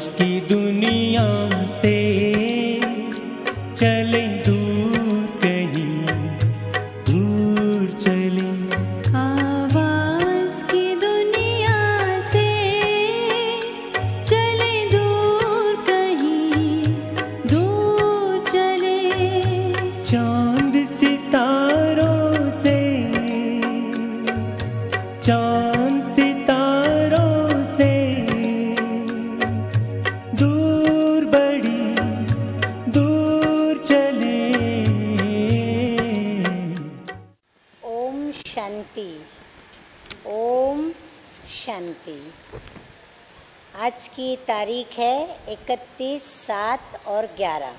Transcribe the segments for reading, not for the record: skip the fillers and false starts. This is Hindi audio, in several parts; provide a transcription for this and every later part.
की दुनिया से चले दूर कहीं, दूर चले। आवाज़ की दुनिया से चले दूर कहीं, दूर चले। चांद सितारों से, चांद सितारों से दूर, बड़ी दूर चले। ओम शांति, ओम शांति। आज की तारीख है 31, 7 और 11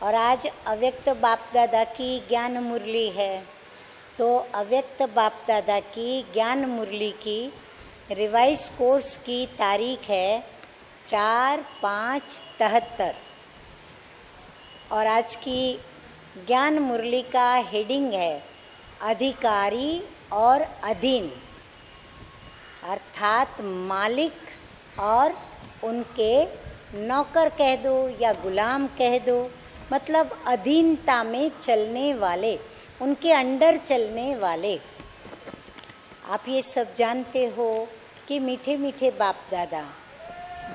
और आज अव्यक्त बाप दादा की ज्ञान मुरली है। तो अव्यक्त बाप दादा की ज्ञान मुरली की रिवाइज कोर्स की तारीख है 4/5/73 और आज की ज्ञान मुरली का हेडिंग है अधिकारी और अधीन, अर्थात मालिक और उनके नौकर कह दो या गुलाम कह दो, मतलब अधीनता में चलने वाले, उनके अंडर चलने वाले। आप ये सब जानते हो कि मीठे मीठे बाप दादा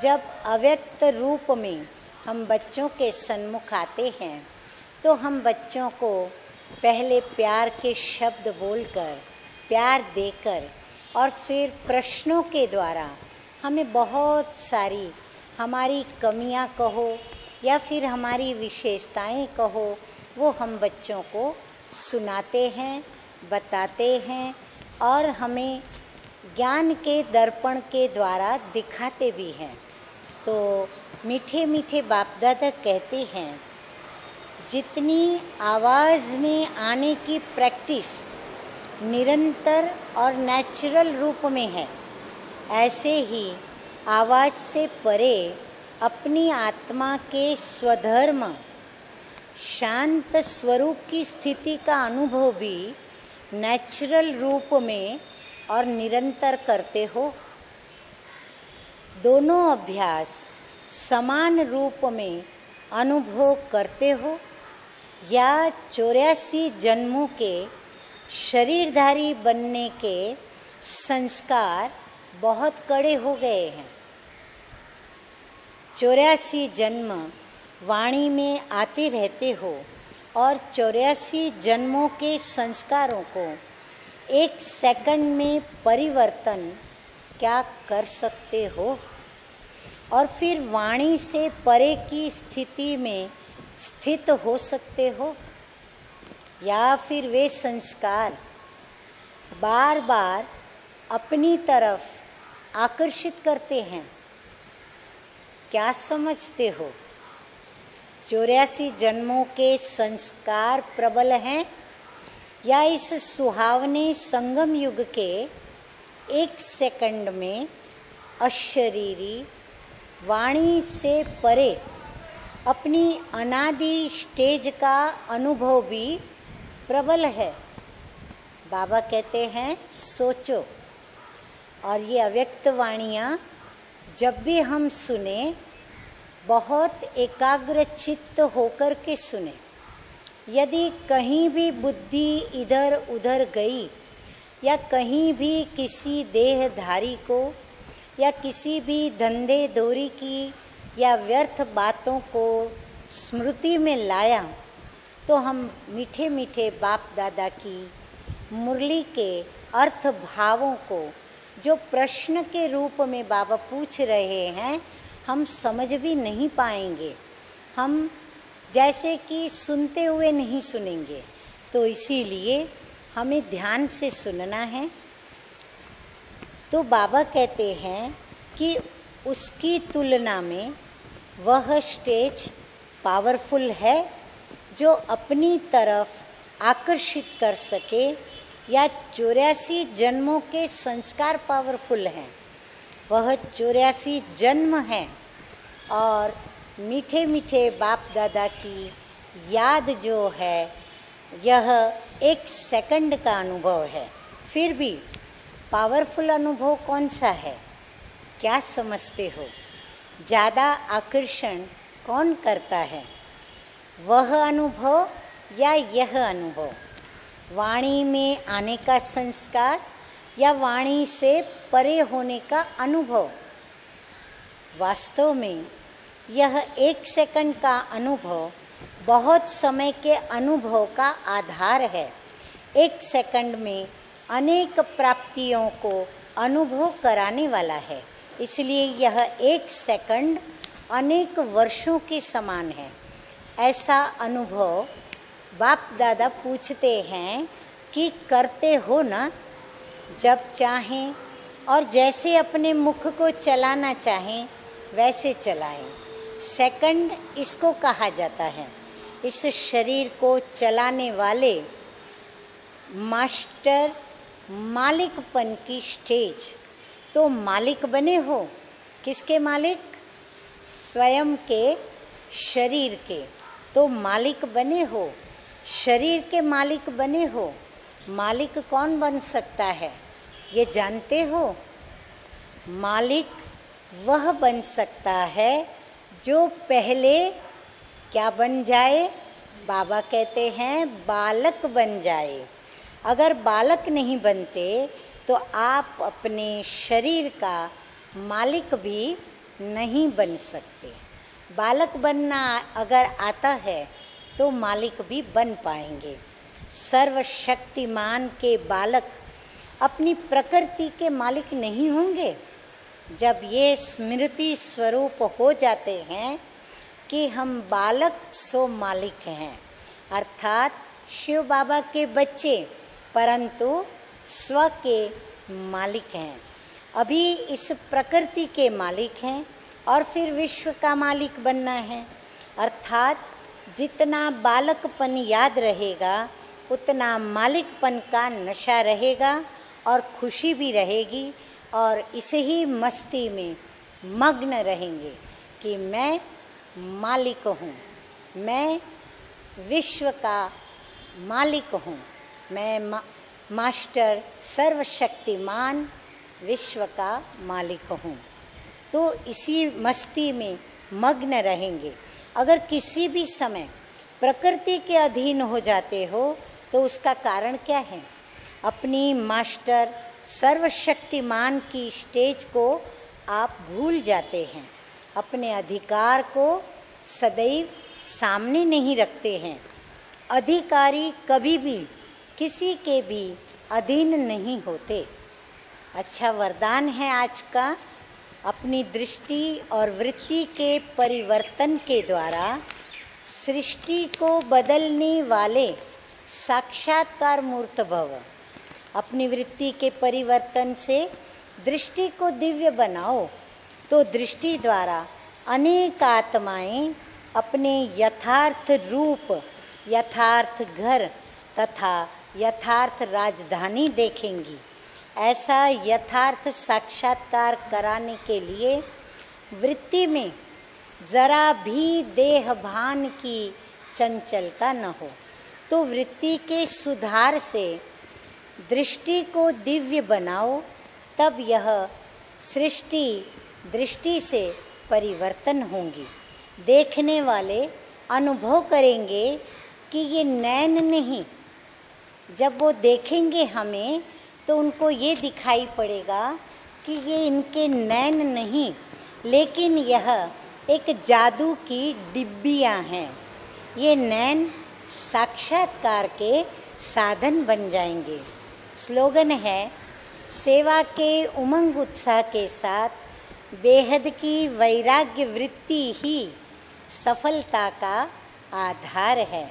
जब अव्यक्त रूप में हम बच्चों के सन्मुख आते हैं तो हम बच्चों को पहले प्यार के शब्द बोलकर, प्यार देकर और फिर प्रश्नों के द्वारा हमें बहुत सारी हमारी कमियां कहो या फिर हमारी विशेषताएं कहो, वो हम बच्चों को सुनाते हैं, बताते हैं और हमें ज्ञान के दर्पण के द्वारा दिखाते भी हैं। तो मीठे मीठे बाप दादा कहते हैं, जितनी आवाज़ में आने की प्रैक्टिस निरंतर और नेचुरल रूप में है, ऐसे ही आवाज़ से परे अपनी आत्मा के स्वधर्म शांत स्वरूप की स्थिति का अनुभव भी नेचुरल रूप में और निरंतर करते हो। दोनों अभ्यास समान रूप में अनुभव करते हो या 84 जन्मों के शरीरधारी बनने के संस्कार बहुत कड़े हो गए हैं। 84 जन्म वाणी में आते रहते हो और 84 जन्मों के संस्कारों को 1 सेकंड में परिवर्तन क्या कर सकते हो और फिर वाणी से परे की स्थिति में स्थित हो सकते हो या फिर वे संस्कार बार बार अपनी तरफ आकर्षित करते हैं। क्या समझते हो? 84 जन्मों के संस्कार प्रबल हैं या इस सुहावने संगम युग के 1 सेकंड में अशरीरी वाणी से परे अपनी अनादि स्टेज का अनुभव भी प्रबल है? बाबा कहते हैं सोचो। और ये अव्यक्त वाणियाँ जब भी हम सुने, बहुत एकाग्र चित्त होकर के सुने। यदि कहीं भी बुद्धि इधर उधर गई या कहीं भी किसी देहधारी को या किसी भी धंधे दोरी की या व्यर्थ बातों को स्मृति में लाया, तो हम मीठे मीठे बाप दादा की मुरली के अर्थ भावों को जो प्रश्न के रूप में बाबा पूछ रहे हैं, हम समझ भी नहीं पाएंगे। हम जैसे कि सुनते हुए नहीं सुनेंगे। तो इसीलिए हमें ध्यान से सुनना है। तो बाबा कहते हैं कि उसकी तुलना में वह स्टेज पावरफुल है जो अपनी तरफ आकर्षित कर सके, या 84 जन्मों के संस्कार पावरफुल हैं। वह 84 जन्म हैं और मीठे मीठे बाप दादा की याद जो है, यह 1 सेकंड का अनुभव है। फिर भी पावरफुल अनुभव कौन सा है? क्या समझते हो? ज़्यादा आकर्षण कौन करता है, वह अनुभव या यह अनुभव? वाणी में आने का संस्कार या वाणी से परे होने का अनुभव? वास्तव में यह 1 सेकंड का अनुभव बहुत समय के अनुभव का आधार है। 1 सेकंड में अनेक प्राप्तियों को अनुभव कराने वाला है, इसलिए यह 1 सेकंड अनेक वर्षों के समान है। ऐसा अनुभव बाप दादा पूछते हैं कि करते हो ना? जब चाहें और जैसे अपने मुख को चलाना चाहें वैसे चलाएं। सेकंड इसको कहा जाता है। इस शरीर को चलाने वाले मास्टर मालिकपन की स्टेज। तो मालिक बने हो, किसके मालिक? स्वयं के शरीर के। तो मालिक बने हो, शरीर के मालिक बने हो। मालिक कौन बन सकता है ये जानते हो? मालिक वह बन सकता है जो पहले क्या बन जाए? बाबा कहते हैं बालक बन जाए। अगर बालक नहीं बनते तो आप अपने शरीर का मालिक भी नहीं बन सकते। बालक बनना अगर आता है तो मालिक भी बन पाएंगे। सर्वशक्तिमान के बालक अपनी प्रकृति के मालिक नहीं होंगे। जब ये स्मृति स्वरूप हो जाते हैं कि हम बालक सो मालिक हैं, अर्थात शिव बाबा के बच्चे परंतु स्व के मालिक हैं। अभी इस प्रकृति के मालिक हैं और फिर विश्व का मालिक बनना है। अर्थात जितना बालकपन याद रहेगा उतना मालिकपन का नशा रहेगा और खुशी भी रहेगी और इसे ही मस्ती में मग्न रहेंगे कि मैं मालिक हूँ, मैं विश्व का मालिक हूँ, मैं मास्टर सर्वशक्तिमान विश्व का मालिक हूँ। तो इसी मस्ती में मग्न रहेंगे। अगर किसी भी समय प्रकृति के अधीन हो जाते हो तो उसका कारण क्या है? अपनी मास्टर सर्वशक्तिमान की स्टेज को आप भूल जाते हैं। अपने अधिकार को सदैव सामने नहीं रखते हैं। अधिकारी कभी भी किसी के भी अधीन नहीं होते। अच्छा वरदान है आज का। अपनी दृष्टि और वृत्ति के परिवर्तन के द्वारा सृष्टि को बदलने वाले साक्षात्कार मूर्त भव। अपनी वृत्ति के परिवर्तन से दृष्टि को दिव्य बनाओ तो दृष्टि द्वारा अनेक आत्माएं अपने यथार्थ रूप, यथार्थ घर तथा यथार्थ राजधानी देखेंगी। ऐसा यथार्थ साक्षात्कार कराने के लिए वृत्ति में जरा भी देह भान की चंचलता न हो। तो वृत्ति के सुधार से दृष्टि को दिव्य बनाओ, तब यह सृष्टि दृष्टि से परिवर्तन होंगी। देखने वाले अनुभव करेंगे कि ये नैन नहीं। जब वो देखेंगे हमें तो उनको ये दिखाई पड़ेगा कि ये इनके नैन नहीं, लेकिन यह एक जादू की डिब्बियाँ हैं। ये नैन साक्षात्कार के साधन बन जाएंगे। स्लोगन है, सेवा के उमंग उत्साह के साथ बेहद की वैराग्य वृत्ति ही सफलता का आधार है।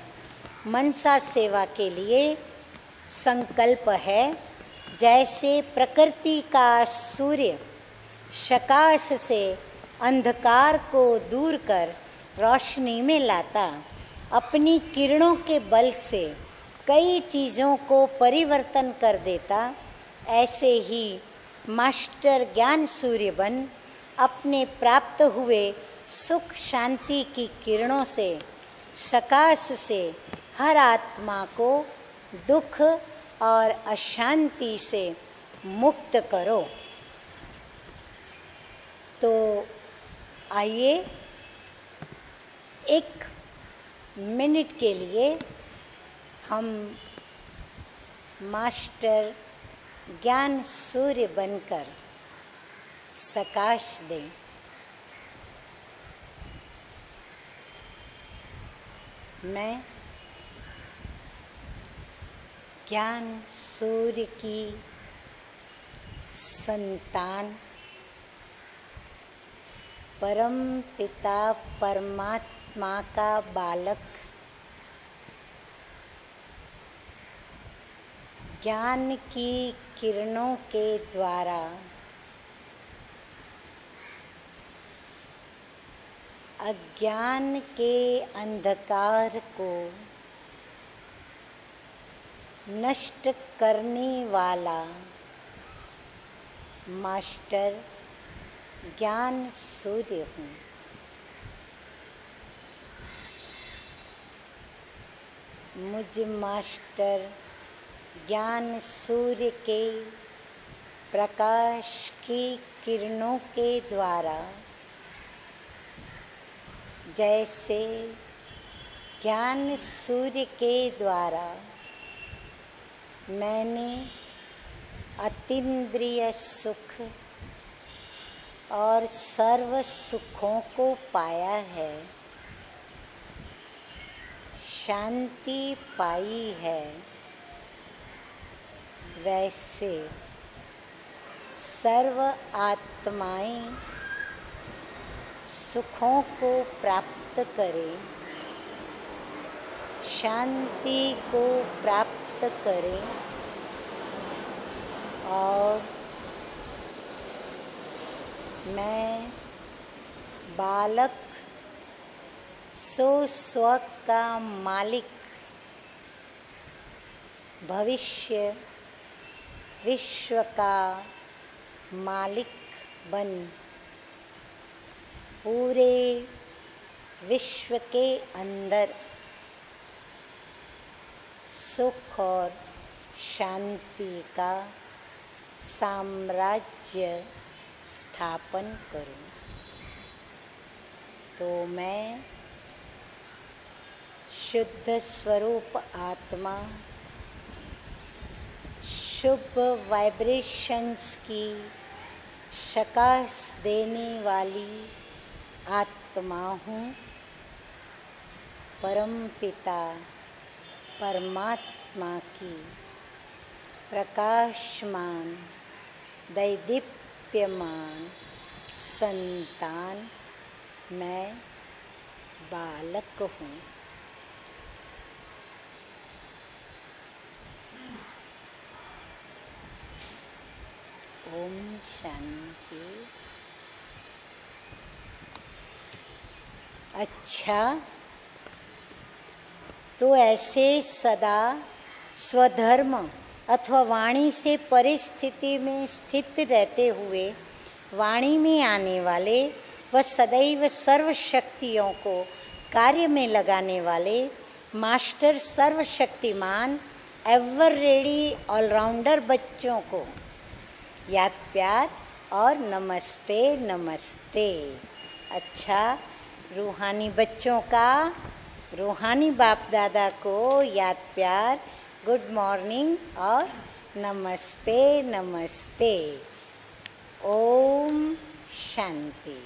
मनसा सेवा के लिए संकल्प है, जैसे प्रकृति का सूर्य प्रकाश से अंधकार को दूर कर रोशनी में लाता, अपनी किरणों के बल से कई चीज़ों को परिवर्तन कर देता, ऐसे ही मास्टर ज्ञान सूर्य बन अपने प्राप्त हुए सुख शांति की किरणों से प्रकाश से हर आत्मा को दुख और अशांति से मुक्त करो। तो आइए एक मिनट के लिए हम मास्टर ज्ञान सूर्य बनकर प्रकाश दें। मैं ज्ञान सूर्य की संतान परम पिता परमात्मा का बालक, ज्ञान की किरणों के द्वारा अज्ञान के अंधकार को नष्ट करने वाला मास्टर ज्ञान सूर्य हूँ। मुझ मास्टर ज्ञान सूर्य के प्रकाश की किरणों के द्वारा जैसे ज्ञान सूर्य के द्वारा मैंने अतीन्द्रिय सुख और सर्व सुखों को पाया है, शांति पाई है, वैसे सर्व आत्माएं सुखों को प्राप्त करें, शांति को प्राप्त करें और मैं बालक सो स्व का मालिक भविष्य विश्व का मालिक बन पूरे विश्व के अंदर सुख और शांति का साम्राज्य स्थापन करूं। तो मैं शुद्ध स्वरूप आत्मा शुभ वाइब्रेशंस की प्रकाश देने वाली आत्मा हूँ। परम पिता परमात्मा की प्रकाशमान दैदीप्यमान संतान मैं बालक हूँ। ओम शांति। अच्छा, तो ऐसे सदा स्वधर्म अथवा वाणी से परिस्थिति में स्थित रहते हुए वाणी में आने वाले व सदैव सर्व शक्तियों को कार्य में लगाने वाले मास्टर सर्वशक्तिमान एवर रेडी ऑलराउंडर बच्चों को याद प्यार और नमस्ते नमस्ते। अच्छा, रूहानी बच्चों का रूहानी बाप दादा को याद प्यार, गुड मॉर्निंग और नमस्ते नमस्ते। ओम शांति।